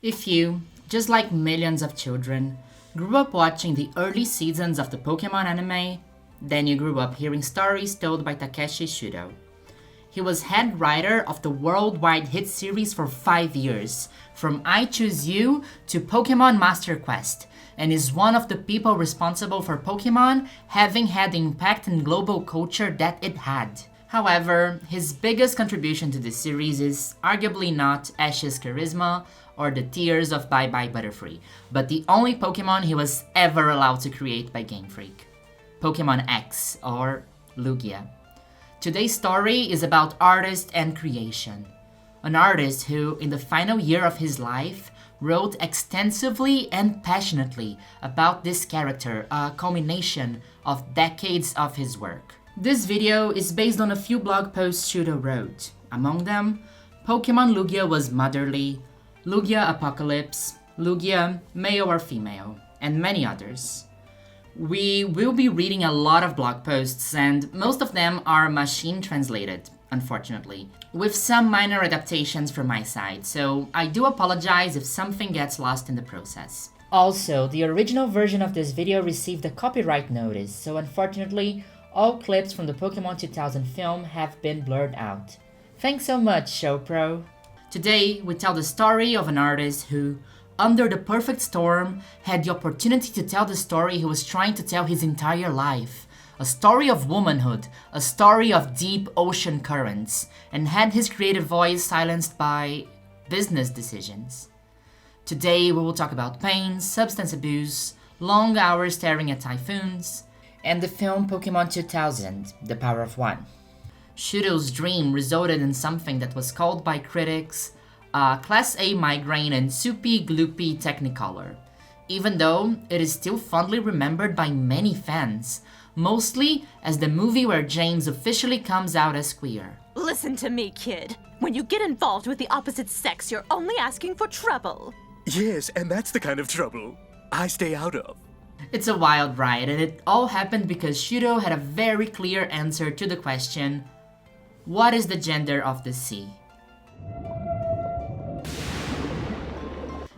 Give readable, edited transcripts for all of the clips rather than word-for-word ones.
If you, just like millions of children, grew up watching the early seasons of the Pokémon anime, then you grew up hearing stories told by Takeshi Shudo. He was head writer of the worldwide hit series for 5 years, from I Choose You to Pokémon Master Quest, and is one of the people responsible for Pokémon having had the impact in global culture that it had. However, his biggest contribution to this series is arguably not Ash's charisma or the tears of Bye Bye Butterfree, but the only Pokémon he was ever allowed to create by Game Freak. Pokémon X, or Lugia. Today's story is about artist and creation. An artist who, in the final year of his life, wrote extensively and passionately about this character, a culmination of decades of his work. This video is based on a few blog posts Shudo wrote. Among them, Pokemon Lugia was motherly, Lugia Apocalypse, Lugia male or female, and many others. We will be reading a lot of blog posts, and most of them are machine translated, unfortunately, with some minor adaptations from my side, so I do apologize if something gets lost in the process. Also, the original version of this video received a copyright notice, so unfortunately, all clips from the Pokémon 2000 film have been blurred out. Thanks so much, ShowPro! Today, we tell the story of an artist who, under the perfect storm, had the opportunity to tell the story he was trying to tell his entire life. A story of womanhood, a story of deep ocean currents, and had his creative voice silenced by business decisions. Today, we will talk about pain, substance abuse, long hours staring at typhoons, and the film Pokémon 2000, The Power of One. Shudo's dream resulted in something that was called by critics Class A migraine and soupy gloopy technicolor, even though it is still fondly remembered by many fans, mostly as the movie where James officially comes out as queer. Listen to me, kid. When you get involved with the opposite sex, you're only asking for trouble. Yes, and that's the kind of trouble I stay out of. It's a wild ride, and it all happened because Shudo had a very clear answer to the question, what is the gender of the sea?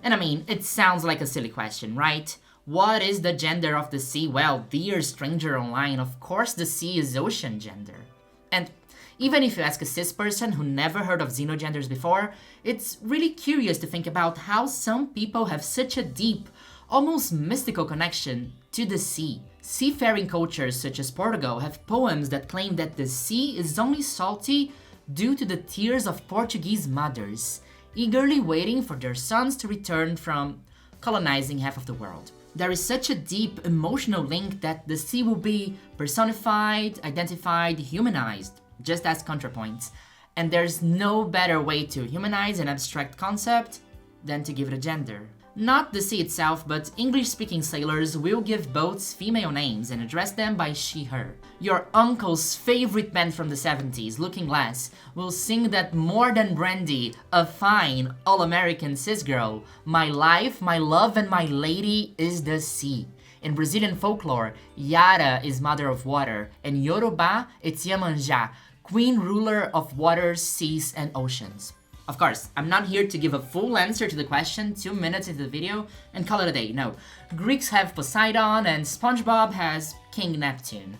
And I mean, it sounds like a silly question, right? What is the gender of the sea? Well, dear stranger online, of course the sea is ocean gender. And even if you ask a cis person who never heard of xenogenders before, it's really curious to think about how some people have such a deep, almost mystical connection to the sea. Seafaring cultures such as Portugal have poems that claim that the sea is only salty due to the tears of Portuguese mothers, eagerly waiting for their sons to return from colonizing half of the world. There is such a deep emotional link that the sea will be personified, identified, humanized, just as ContraPoints. And there's no better way to humanize an abstract concept than to give it a gender. Not the sea itself, but English-speaking sailors will give boats female names and address them by she, her. Your uncle's favorite band from the 70s, Looking Glass, will sing that more than Brandy, a fine, all-American cis girl, my life, my love, and my lady is the sea. In Brazilian folklore, Yara is mother of water, and Yoruba, it's Yemanja, queen ruler of waters, seas, and oceans. Of course, I'm not here to give a full answer to the question 2 minutes into the video and call it a day, no. Greeks have Poseidon and SpongeBob has King Neptune.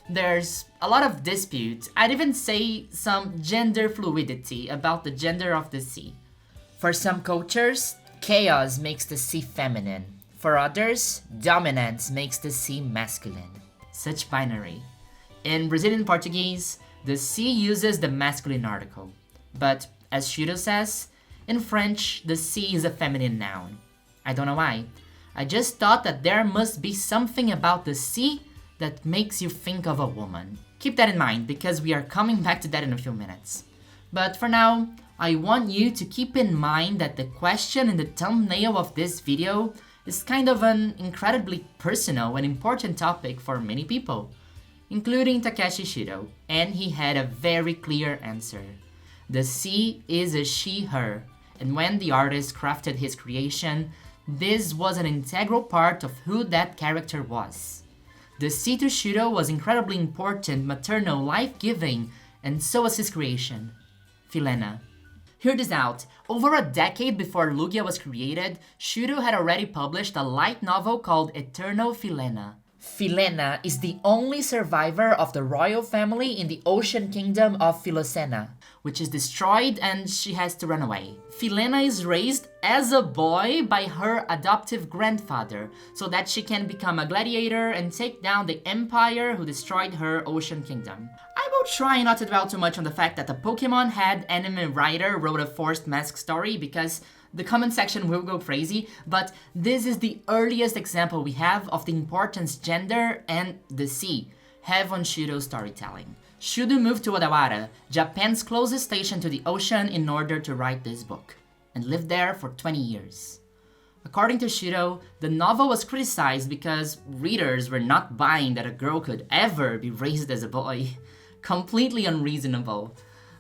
There's a lot of dispute, I'd even say some gender fluidity about the gender of the sea. For some cultures, chaos makes the sea feminine. For others, dominance makes the sea masculine. Such binary. In Brazilian Portuguese, the sea uses the masculine article, but as Shudo says, in French, the sea is a feminine noun. I don't know why. I just thought that there must be something about the sea that makes you think of a woman. Keep that in mind, because we are coming back to that in a few minutes. But for now, I want you to keep in mind that the question in the thumbnail of this video is kind of an incredibly personal and important topic for many people, including Takeshi Shudo, and he had a very clear answer. The sea is a she, her, and when the artist crafted his creation, this was an integral part of who that character was. The sea to Shudo was incredibly important, maternal, life-giving, and so was his creation, Philena. Hear this out. Over a decade before Lugia was created, Shudo had already published a light novel called Eternal Philena. Philena is the only survivor of the royal family in the ocean kingdom of Philocena, which is destroyed and she has to run away. Philena is raised as a boy by her adoptive grandfather so that she can become a gladiator and take down the empire who destroyed her ocean kingdom. I will try not to dwell too much on the fact that the Pokémon head anime writer wrote a forced mask story because the comment section will go crazy, but this is the earliest example we have of the importance gender and the sea have on Shudo's storytelling. Shudo moved to Odawara, Japan's closest station to the ocean, in order to write this book, and lived there for 20 years. According to Shudo, the novel was criticized because readers were not buying that a girl could ever be raised as a boy. Completely unreasonable.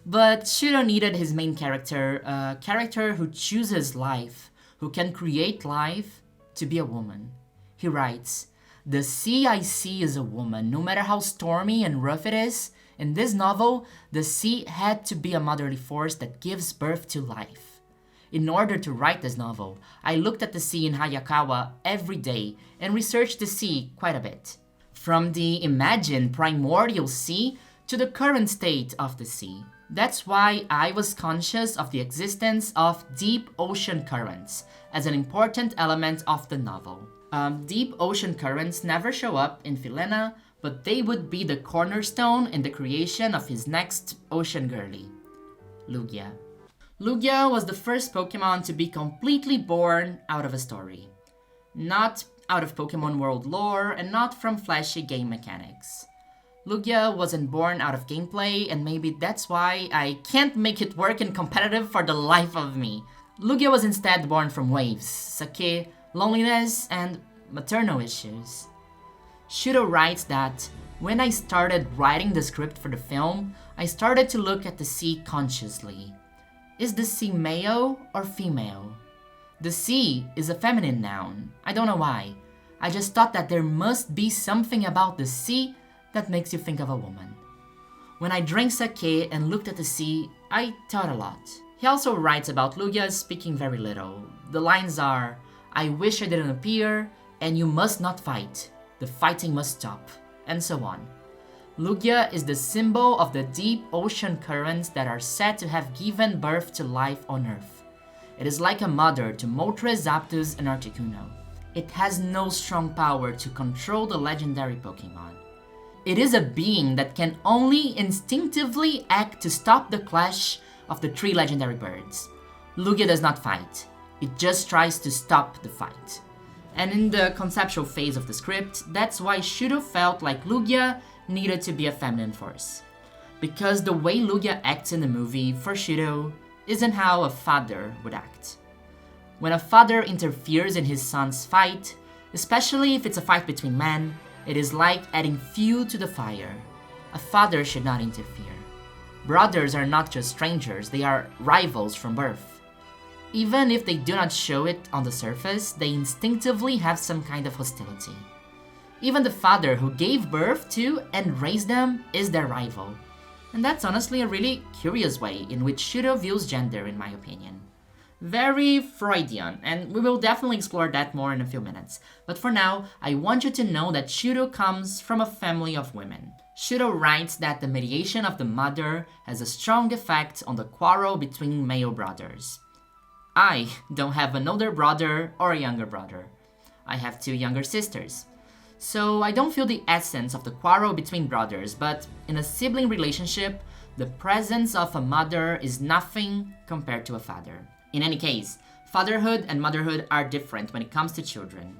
But Shudo needed his main character, a character who chooses life, who can create life, to be a woman. He writes, "The sea I see is a woman, no matter how stormy and rough it is. In this novel, the sea had to be a motherly force that gives birth to life." In order to write this novel, I looked at the sea in Hayakawa every day and researched the sea quite a bit. From the imagined primordial sea to the current state of the sea. That's why I was conscious of the existence of deep ocean currents as an important element of the novel. Deep ocean currents never show up in Philena, but they would be the cornerstone in the creation of his next ocean girlie, Lugia. Lugia was the first Pokemon to be completely born out of a story. Not out of Pokemon World lore and not from flashy game mechanics. Lugia wasn't born out of gameplay, and maybe that's why I can't make it work in competitive for the life of me. Lugia was instead born from waves, sake, loneliness, and maternal issues. Shudo writes that, "When I started writing the script for the film, I started to look at the sea consciously. Is the sea male or female? The sea is a feminine noun. I don't know why. I just thought that there must be something about the sea that makes you think of a woman. When I drank sake and looked at the sea, I thought a lot." He also writes about Lugia speaking very little. The lines are, "I wish I didn't appear," and "You must not fight. The fighting must stop," and so on. Lugia is the symbol of the deep ocean currents that are said to have given birth to life on Earth. It is like a mother to Moltres, Zapdos, and Articuno. It has no strong power to control the legendary Pokemon. It is a being that can only instinctively act to stop the clash of the three legendary birds. Lugia does not fight. It just tries to stop the fight. And in the conceptual phase of the script, that's why Shudo felt like Lugia needed to be a feminine force. Because the way Lugia acts in the movie, for Shudo, isn't how a father would act. When a father interferes in his son's fight, especially if it's a fight between men, it is like adding fuel to the fire. A father should not interfere. Brothers are not just strangers, they are rivals from birth. Even if they do not show it on the surface, they instinctively have some kind of hostility. Even the father who gave birth to and raised them is their rival. And that's honestly a really curious way in which Shudo views gender, in my opinion. Very Freudian, and we will definitely explore that more in a few minutes. But for now, I want you to know that Shudo comes from a family of women. Shudo writes that the mediation of the mother has a strong effect on the quarrel between male brothers. I don't have an older brother or a younger brother. I have two younger sisters. So I don't feel the essence of the quarrel between brothers, but in a sibling relationship, the presence of a mother is nothing compared to a father. In any case, fatherhood and motherhood are different when it comes to children.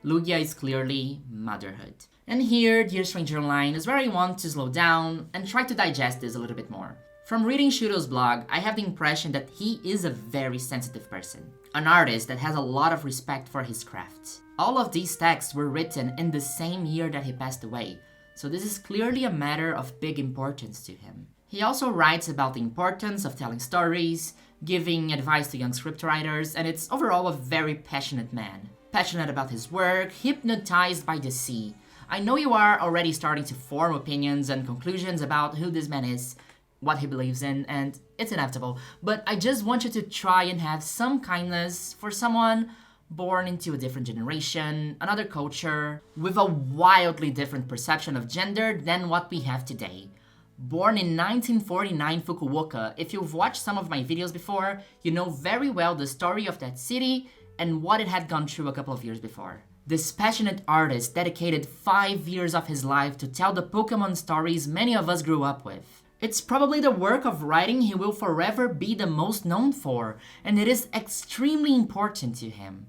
Lugia is clearly motherhood. And here, Dear Stranger Online is where I want to slow down and try to digest this a little bit more. From reading Shudo's blog, I have the impression that he is a very sensitive person. An artist that has a lot of respect for his craft. All of these texts were written in the same year that he passed away, so this is clearly a matter of big importance to him. He also writes about the importance of telling stories, giving advice to young scriptwriters, and it's overall a very passionate man. Passionate about his work, hypnotized by the sea. I know you are already starting to form opinions and conclusions about who this man is, what he believes in, and it's inevitable. But I just want you to try and have some kindness for someone born into a different generation, another culture, with a wildly different perception of gender than what we have today. Born in 1949 Fukuoka, if you've watched some of my videos before, you know very well the story of that city and what it had gone through a couple of years before. This passionate artist dedicated 5 years of his life to tell the Pokémon stories many of us grew up with. It's probably the work of writing he will forever be the most known for, and it is extremely important to him.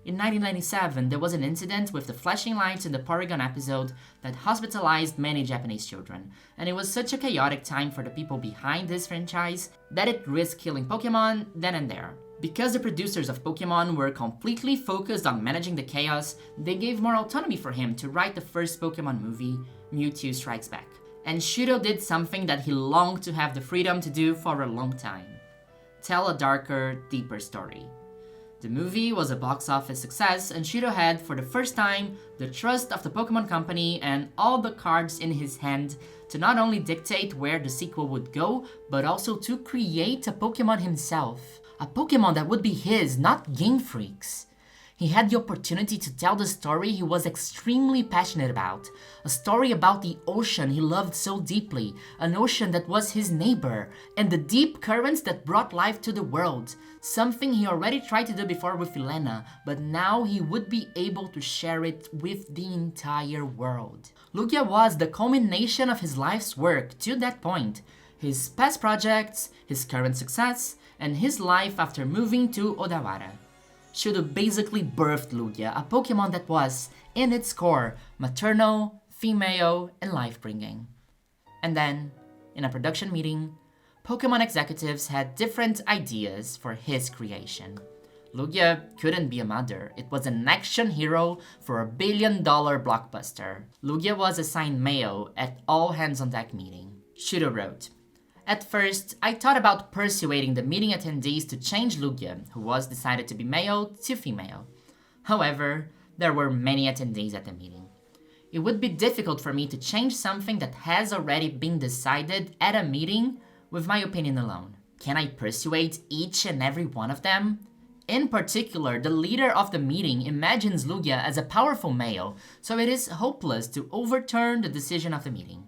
In 1997, there was an incident with the flashing lights in the Porygon episode that hospitalized many Japanese children, and it was such a chaotic time for the people behind this franchise that it risked killing Pokémon then and there. Because the producers of Pokémon were completely focused on managing the chaos, they gave more autonomy for him to write the first Pokémon movie, Mewtwo Strikes Back. And Shudo did something that he longed to have the freedom to do for a long time: tell a darker, deeper story. The movie was a box office success, and Shudo had, for the first time, the trust of the Pokémon Company and all the cards in his hand to not only dictate where the sequel would go, but also to create a Pokémon himself. A Pokémon that would be his, not Game Freak's. He had the opportunity to tell the story he was extremely passionate about. A story about the ocean he loved so deeply, an ocean that was his neighbor, and the deep currents that brought life to the world. Something he already tried to do before with Elena, but now he would be able to share it with the entire world. Lugia was the culmination of his life's work to that point. His past projects, his current success, and his life after moving to Odawara. Shudo basically birthed Lugia, a Pokémon that was, in its core, maternal, female, and life-bringing. And then, in a production meeting, Pokémon executives had different ideas for his creation. Lugia couldn't be a mother. It was an action hero for a billion-dollar blockbuster. Lugia was assigned male at all hands-on-deck meeting. Shudo wrote, "At first, I thought about persuading the meeting attendees to change Lugia, who was decided to be male, to female. However, there were many attendees at the meeting. It would be difficult for me to change something that has already been decided at a meeting with my opinion alone. Can I persuade each and every one of them? In particular, the leader of the meeting imagines Lugia as a powerful male, so it is hopeless to overturn the decision of the meeting."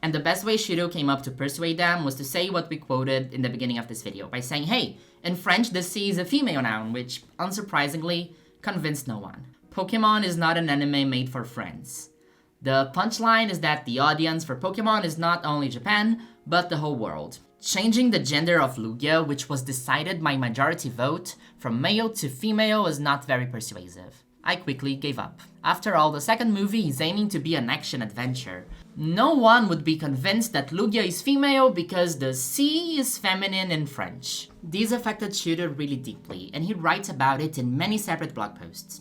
And the best way Shudo came up to persuade them was to say what we quoted in the beginning of this video, by saying, "Hey, in French the C is a female noun," which, unsurprisingly, convinced no one. Pokémon is not an anime made for friends. The punchline is that the audience for Pokémon is not only Japan, but the whole world. Changing the gender of Lugia, which was decided by majority vote, from male to female is not very persuasive. I quickly gave up. After all, the second movie is aiming to be an action-adventure. No one would be convinced that Lugia is female because the C is feminine in French. These affected Shudo really deeply, and he writes about it in many separate blog posts.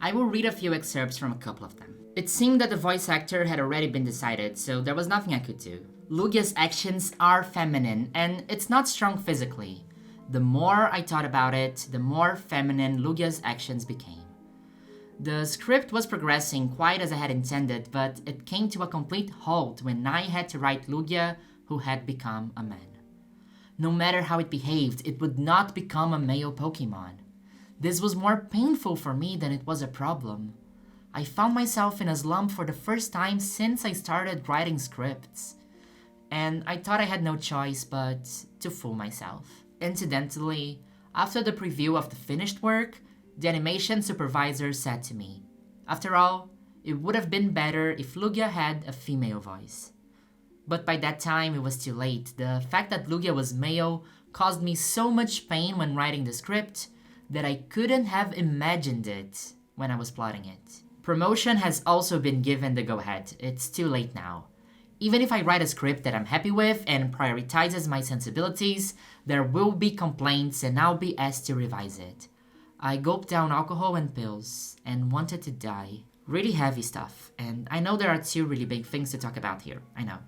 I will read a few excerpts from a couple of them. "It seemed that the voice actor had already been decided, so there was nothing I could do. Lugia's actions are feminine, and it's not strong physically. The more I thought about it, the more feminine Lugia's actions became. The script was progressing quite as I had intended, but it came to a complete halt when I had to write Lugia, who had become a man. No matter how it behaved, it would not become a male Pokémon. This was more painful for me than it was a problem. I found myself in a slump for the first time since I started writing scripts. And I thought I had no choice but to fool myself. Incidentally, after the preview of the finished work, the animation supervisor said to me, 'After all, it would have been better if Lugia had a female voice.' But by that time, it was too late. The fact that Lugia was male caused me so much pain when writing the script that I couldn't have imagined it when I was plotting it. Promotion has also been given the go-ahead. It's too late now. Even if I write a script that I'm happy with and prioritizes my sensibilities, there will be complaints and I'll be asked to revise it. I gulped down alcohol and pills and wanted to die. Really heavy stuff, and I know there are two really big things to talk about here, I know.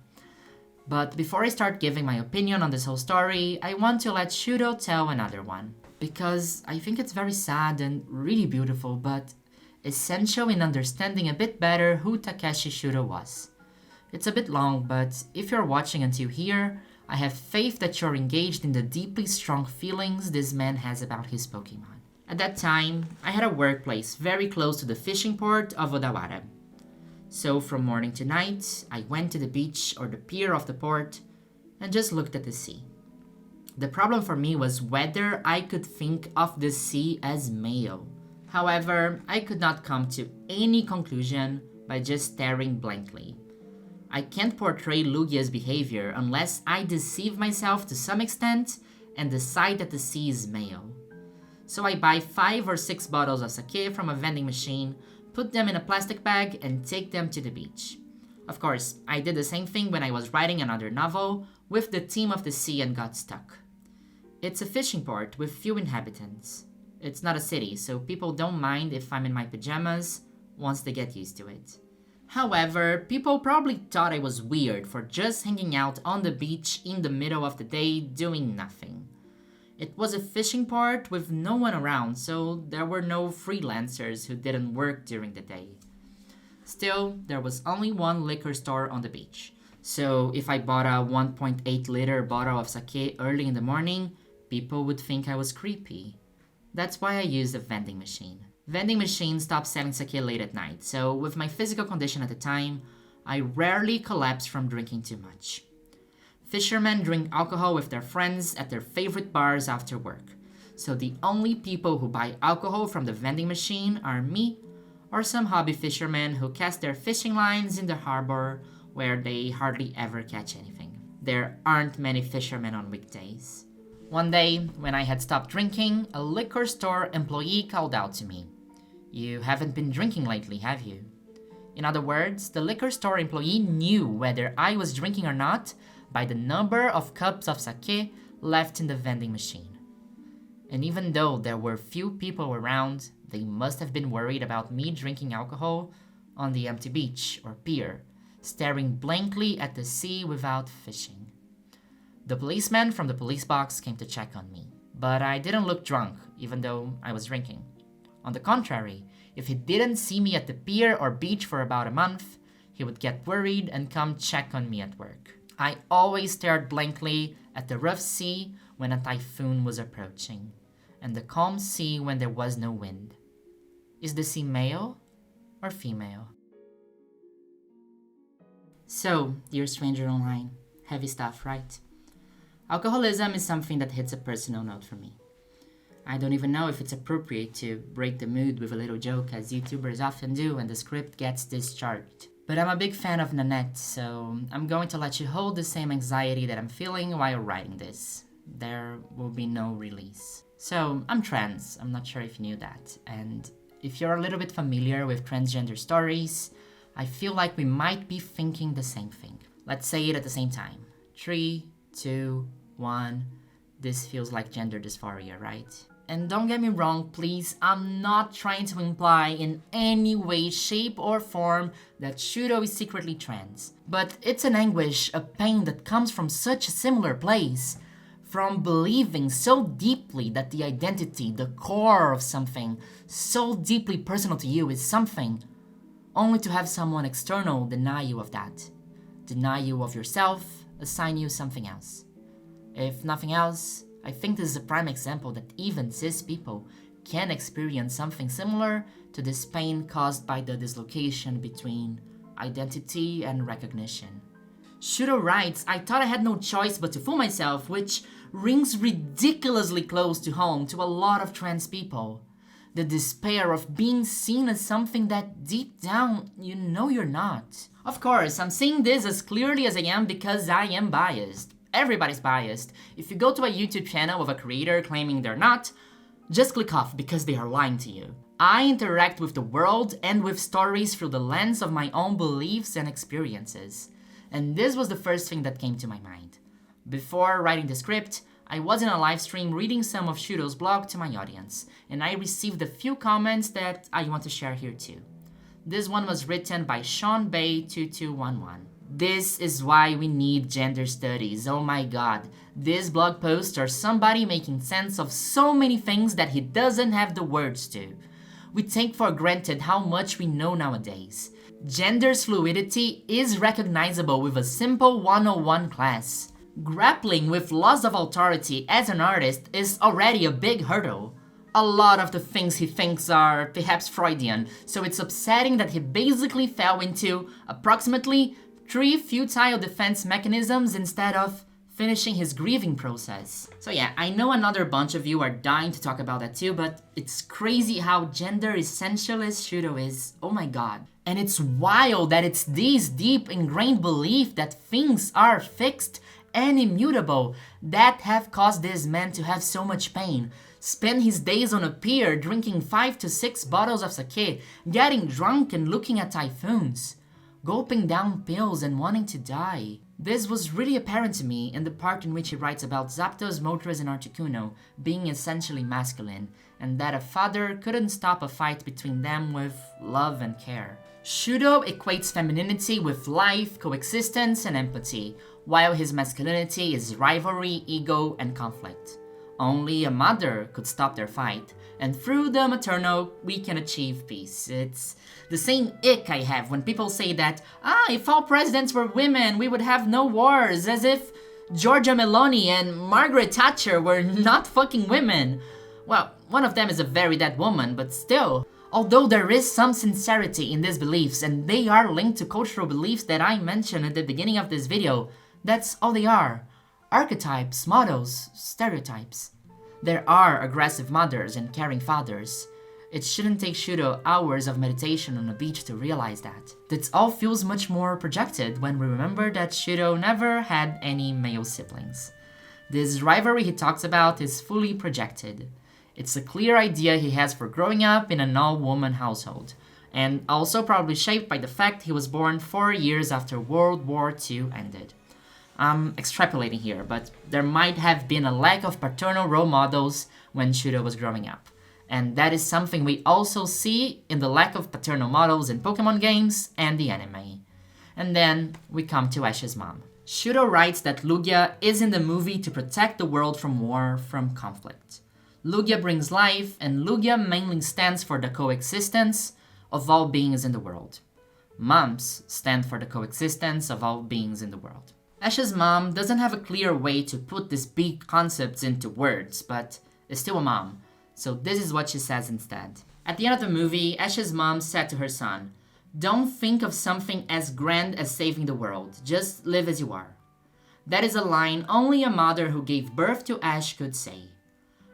But before I start giving my opinion on this whole story, I want to let Shudo tell another one. Because I think it's very sad and really beautiful, but essential in understanding a bit better who Takeshi Shudo was. It's a bit long, but if you're watching until here, I have faith that you're engaged in the deeply strong feelings this man has about his Pokémon. At that time, I had a workplace very close to the fishing port of Odawara. So from morning to night, I went to the beach or the pier of the port and just looked at the sea. The problem for me was whether I could think of the sea as male. However, I could not come to any conclusion by just staring blankly. I can't portray Lugia's behavior unless I deceive myself to some extent and decide that the sea is male. So I buy 5 or 6 bottles of sake from a vending machine, put them in a plastic bag, and take them to the beach. Of course, I did the same thing when I was writing another novel with the theme of the sea and got stuck. It's a fishing port with few inhabitants. It's not a city, so people don't mind if I'm in my pajamas once they get used to it. However, people probably thought I was weird for just hanging out on the beach in the middle of the day doing nothing. It was a fishing port with no one around, so there were no freelancers who didn't work during the day. Still, there was only one liquor store on the beach, so if I bought a 1.8 liter bottle of sake early in the morning, people would think I was creepy. That's why I used a vending machine. Vending machines stopped selling sake late at night, so with my physical condition at the time, I rarely collapsed from drinking too much. Fishermen drink alcohol with their friends at their favorite bars after work, so the only people who buy alcohol from the vending machine are me or some hobby fishermen who cast their fishing lines in the harbor where they hardly ever catch anything. There aren't many fishermen on weekdays. One day, when I had stopped drinking, a liquor store employee called out to me. "You haven't been drinking lately, have you?" In other words, the liquor store employee knew whether I was drinking or not by the number of cups of sake left in the vending machine. And even though there were few people around, they must have been worried about me drinking alcohol on the empty beach or pier, staring blankly at the sea without fishing. The policeman from the police box came to check on me, but I didn't look drunk, even though I was drinking. On the contrary, if he didn't see me at the pier or beach for about a month, he would get worried and come check on me at work. I always stared blankly at the rough sea when a typhoon was approaching, and the calm sea when there was no wind. Is the sea male or female? So, dear stranger online, heavy stuff, right? Alcoholism is something that hits a personal note for me. I don't even know if it's appropriate to break the mood with a little joke, as YouTubers often do when the script gets discharged. But I'm a big fan of Nanette, so I'm going to let you hold the same anxiety that I'm feeling while writing this. There will be no release. So, I'm trans, I'm not sure if you knew that, and if you're a little bit familiar with transgender stories, I feel like we might be thinking the same thing. Let's say it at the same time. 3, 2, 1. This feels like gender dysphoria, right? And don't get me wrong, please, I'm not trying to imply in any way, shape, or form that Shudo is secretly trans. But it's an anguish, a pain that comes from such a similar place. From believing so deeply that the identity, the core of something so deeply personal to you is something, only to have someone external deny you of that. Deny you of yourself, assign you something else. If nothing else, I think this is a prime example that even cis people can experience something similar to this pain caused by the dislocation between identity and recognition. Shudo writes, "I thought I had no choice but to fool myself," which rings ridiculously close to home to a lot of trans people. The despair of being seen as something that deep down you know you're not. Of course, I'm saying this as clearly as I am because I am biased. Everybody's biased. If you go to a YouTube channel of a creator claiming they're not, just click off because they are lying to you. I interact with the world and with stories through the lens of my own beliefs and experiences. And this was the first thing that came to my mind. Before writing the script, I was in a live stream reading some of Shudo's blog to my audience, and I received a few comments that I want to share here too. This one was written by Sean Bay 2211. "This is why we need gender studies. Oh my god. This blog post or somebody making sense of so many things that he doesn't have the words to. We take for granted how much we know nowadays. Gender's fluidity is recognizable with a simple 101 class. Grappling with loss of authority as an artist is already a big hurdle. A lot of the things he thinks are perhaps Freudian, so it's upsetting that he basically fell into approximately 3 futile defense mechanisms instead of finishing his grieving process. So yeah, I know another bunch of you are dying to talk about that too, but it's crazy how gender essentialist Shudo is. Oh my god. And it's wild that it's this deep ingrained belief that things are fixed and immutable that have caused this man to have so much pain. Spend his days on a pier drinking 5 to 6 bottles of sake, getting drunk and looking at typhoons, gulping down pills and wanting to die. This was really apparent to me in the part in which he writes about Zapdos, Moltres, and Articuno being essentially masculine, and that a father couldn't stop a fight between them with love and care. Shudo equates femininity with life, coexistence, and empathy, while his masculinity is rivalry, ego, and conflict. Only a mother could stop their fight, and through the maternal, we can achieve peace. It's the same ick I have when people say that, if all presidents were women, we would have no wars, as if Giorgia Meloni and Margaret Thatcher were not fucking women. Well, one of them is a very dead woman, but still. Although there is some sincerity in these beliefs, and they are linked to cultural beliefs that I mentioned at the beginning of this video, that's all they are. Archetypes, models, stereotypes. There are aggressive mothers and caring fathers. It shouldn't take Shudo hours of meditation on a beach to realize that. This all feels much more projected when we remember that Shudo never had any male siblings. This rivalry he talks about is fully projected. It's a clear idea he has for growing up in an all-woman household, and also probably shaped by the fact he was born 4 years after World War II ended. I'm extrapolating here, but there might have been a lack of paternal role models when Shudo was growing up. And that is something we also see in the lack of paternal models in Pokémon games and the anime. And then we come to Ash's mom. Shudo writes that Lugia is in the movie to protect the world from war, from conflict. Lugia brings life, and Lugia mainly stands for the coexistence of all beings in the world. Moms stand for the coexistence of all beings in the world. Ash's mom doesn't have a clear way to put these big concepts into words, but is still a mom, so this is what she says instead. At the end of the movie, Ash's mom said to her son, "Don't think of something as grand as saving the world, just live as you are." That is a line only a mother who gave birth to Ash could say.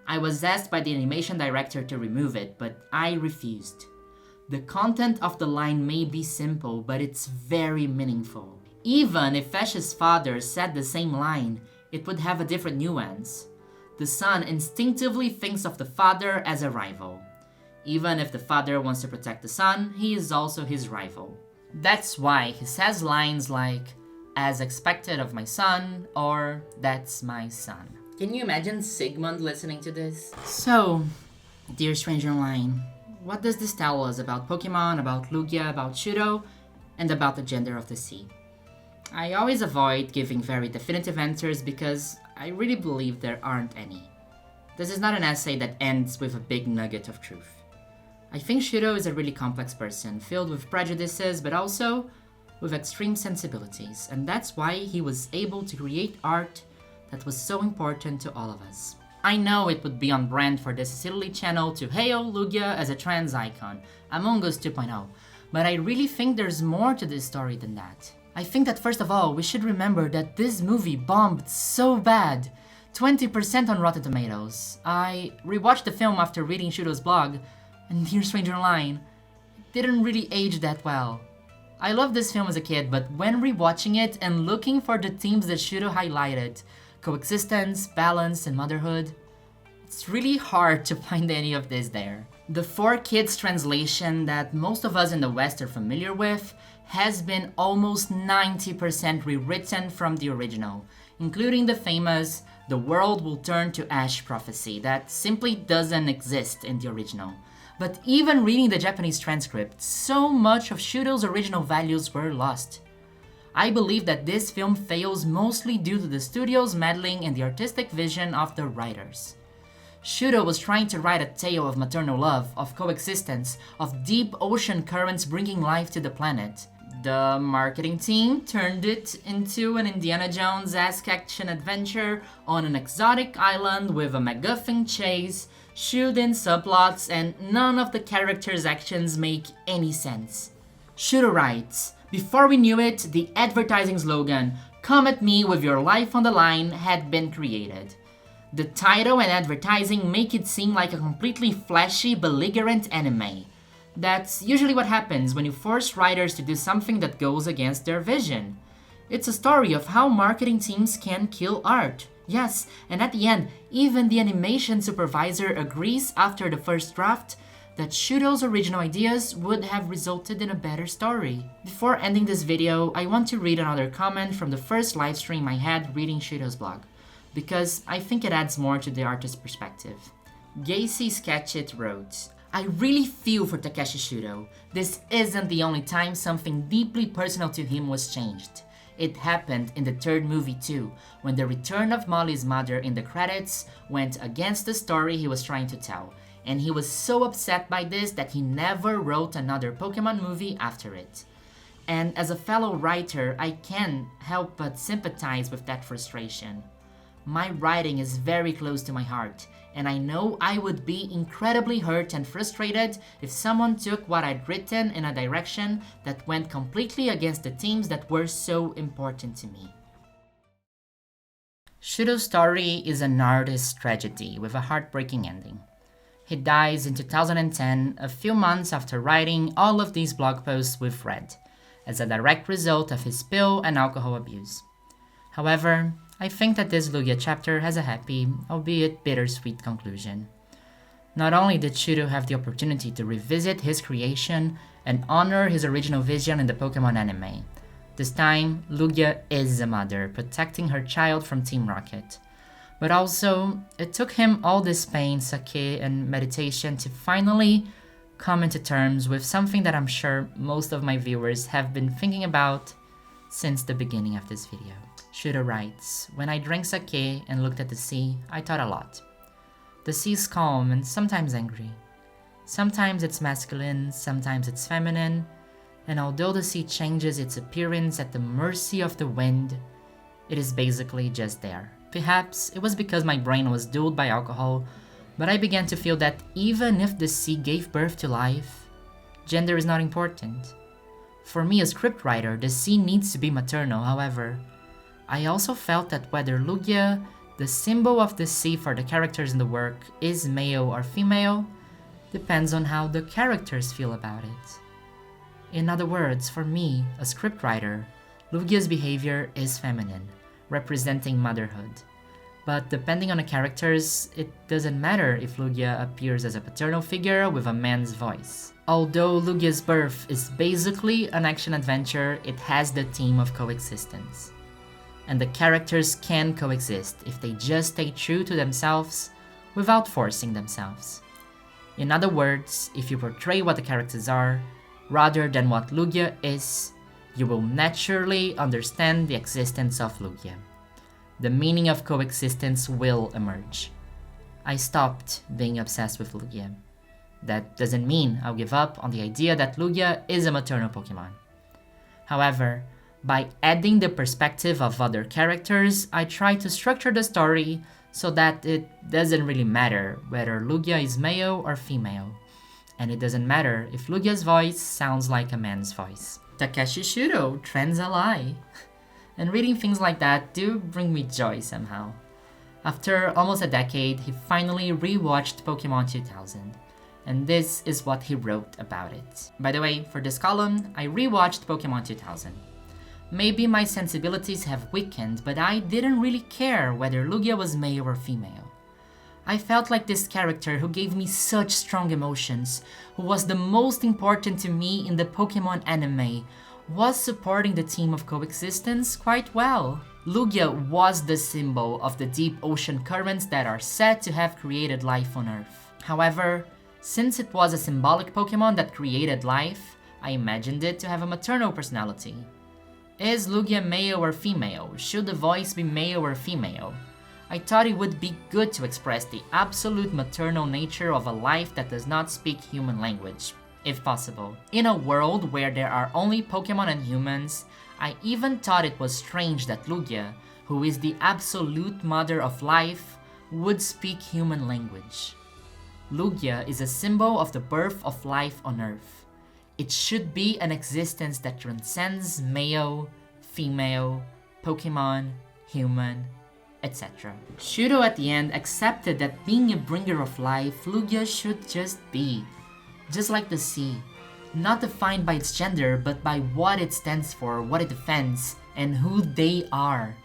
I was asked by the animation director to remove it, but I refused. The content of the line may be simple, but it's very meaningful. Even if Ash's father said the same line, it would have a different nuance. The son instinctively thinks of the father as a rival. Even if the father wants to protect the son, he is also his rival. That's why he says lines like, "As expected of my son," or "That's my son." Can you imagine Sigmund listening to this? So, dear stranger online, what does this tell us about Pokemon, about Lugia, about Shudo, and about the gender of the sea? I always avoid giving very definitive answers because I really believe there aren't any. This is not an essay that ends with a big nugget of truth. I think Shudo is a really complex person, filled with prejudices, but also with extreme sensibilities, and that's why he was able to create art that was so important to all of us. I know it would be on brand for this silly channel to hail Lugia as a trans icon, Among Us 2.0, but I really think there's more to this story than that. I think that first of all, we should remember that this movie bombed so bad, 20% on Rotten Tomatoes. I rewatched the film after reading Shudo's blog, and dear stranger online, it didn't really age that well. I loved this film as a kid, but when rewatching it and looking for the themes that Shudo highlighted, coexistence, balance, and motherhood, it's really hard to find any of this there. The 4Kids translation that most of us in the West are familiar with has been almost 90% rewritten from the original, including the famous "the world will turn to ash" prophecy that simply doesn't exist in the original. But even reading the Japanese transcript, so much of Shudo's original values were lost. I believe that this film fails mostly due to the studio's meddling in the artistic vision of the writers. Shudo was trying to write a tale of maternal love, of coexistence, of deep ocean currents bringing life to the planet. The marketing team turned it into an Indiana Jones-esque action adventure on an exotic island with a MacGuffin chase, shoot-in subplots, and none of the characters' actions make any sense. Shudo writes, "Before we knew it, the advertising slogan, 'Come at me with your life on the line,' had been created. The title and advertising make it seem like a completely flashy, belligerent anime. That's usually what happens when you force writers to do something that goes against their vision. It's a story of how marketing teams can kill art. Yes, and at the end, even the animation supervisor agrees after the first draft that Shudo's original ideas would have resulted in a better story." Before ending this video, I want to read another comment from the first livestream I had reading Shudo's blog, because I think it adds more to the artist's perspective. Gacy Sketchit wrote, "I really feel for Takeshi Shudo. This isn't the only time something deeply personal to him was changed. It happened in the third movie too, when the return of Molly's mother in the credits went against the story he was trying to tell, and he was so upset by this that he never wrote another Pokémon movie after it. And as a fellow writer, I can't help but sympathize with that frustration. My writing is very close to my heart, and I know I would be incredibly hurt and frustrated if someone took what I'd written in a direction that went completely against the themes that were so important to me." Shudo's story is an artist's tragedy with a heartbreaking ending. He dies in 2010, a few months after writing all of these blog posts we've read, as a direct result of his pill and alcohol abuse. However, I think that this Lugia chapter has a happy, albeit bittersweet conclusion. Not only did Shudo have the opportunity to revisit his creation and honor his original vision in the Pokémon anime, this time Lugia is a mother protecting her child from Team Rocket. But also, it took him all this pain, sake, and meditation to finally come into terms with something that I'm sure most of my viewers have been thinking about since the beginning of this video. Shudo writes, "When I drank sake and looked at the sea, I thought a lot. The sea is calm and sometimes angry. Sometimes it's masculine, sometimes it's feminine, and although the sea changes its appearance at the mercy of the wind, it is basically just there. Perhaps it was because my brain was dulled by alcohol, but I began to feel that even if the sea gave birth to life, gender is not important. For me as scriptwriter, the sea needs to be maternal, however. I also felt that whether Lugia, the symbol of the sea for the characters in the work, is male or female, depends on how the characters feel about it. In other words, for me, a scriptwriter, Lugia's behavior is feminine, representing motherhood. But depending on the characters, it doesn't matter if Lugia appears as a paternal figure with a man's voice. Although Lugia's birth is basically an action-adventure, it has the theme of coexistence. And the characters can coexist if they just stay true to themselves without forcing themselves. In other words, if you portray what the characters are, rather than what Lugia is, you will naturally understand the existence of Lugia. The meaning of coexistence will emerge. I stopped being obsessed with Lugia. That doesn't mean I'll give up on the idea that Lugia is a maternal Pokémon. However, by adding the perspective of other characters, I try to structure the story so that it doesn't really matter whether Lugia is male or female. And it doesn't matter if Lugia's voice sounds like a man's voice. Takeshi Shudo, trends ally. And reading things like that do bring me joy somehow. After almost a decade, he finally rewatched Pokémon 2000. And this is what he wrote about it. By the way, for this column, I rewatched Pokémon 2000. Maybe my sensibilities have weakened, but I didn't really care whether Lugia was male or female. I felt like this character who gave me such strong emotions, who was the most important to me in the Pokémon anime, was supporting the theme of coexistence quite well. Lugia was the symbol of the deep ocean currents that are said to have created life on Earth. However, since it was a symbolic Pokémon that created life, I imagined it to have a maternal personality. Is Lugia male or female? Should the voice be male or female? I thought it would be good to express the absolute maternal nature of a life that does not speak human language. if possible. In a world where there are only Pokemon and humans, I even thought it was strange that Lugia, who is the absolute mother of life, would speak human language. Lugia is a symbol of the birth of life on Earth. It should be an existence that transcends male, female, Pokemon, human, etc. Shudo at the end accepted that being a bringer of life, Lugia should just be. Just like the sea, not defined by its gender, but by what it stands for, what it defends, and who they are.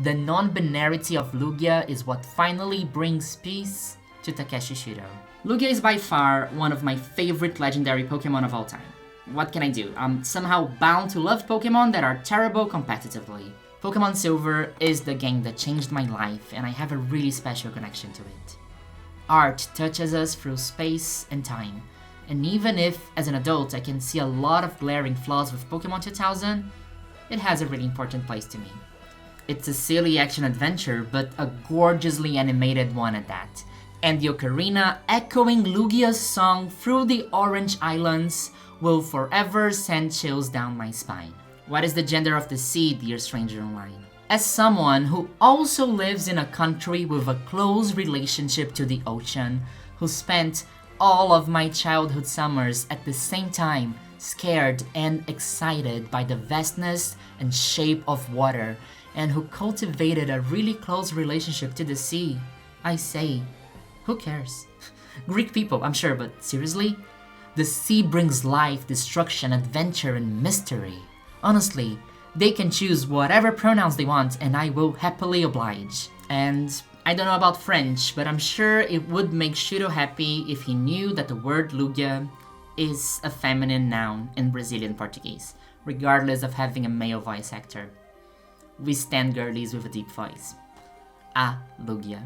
The non-binarity of Lugia is what finally brings peace to Takeshi Shudo. Lugia is by far one of my favorite legendary Pokemon of all time. What can I do? I'm somehow bound to love Pokemon that are terrible competitively. Pokemon Silver is the game that changed my life, and I have a really special connection to it. Art touches us through space and time, and even if, as an adult, I can see a lot of glaring flaws with Pokemon 2000, it has a really important place to me. It's a silly action-adventure, but a gorgeously animated one at that, and the ocarina echoing Lugia's song through the Orange Islands will forever send chills down my spine. What is the gender of the sea, dear stranger online? As someone who also lives in a country with a close relationship to the ocean, who spent all of my childhood summers at the same time scared and excited by the vastness and shape of water, and who cultivated a really close relationship to the sea, I say, who cares? Greek people, I'm sure, but seriously? The sea brings life, destruction, adventure, and mystery. Honestly, they can choose whatever pronouns they want and I will happily oblige. And I don't know about French, but I'm sure it would make Shudo happy if he knew that the word Lugia is a feminine noun in Brazilian Portuguese, regardless of having a male voice actor. We stand girlies with a deep voice. Ah, Lugia.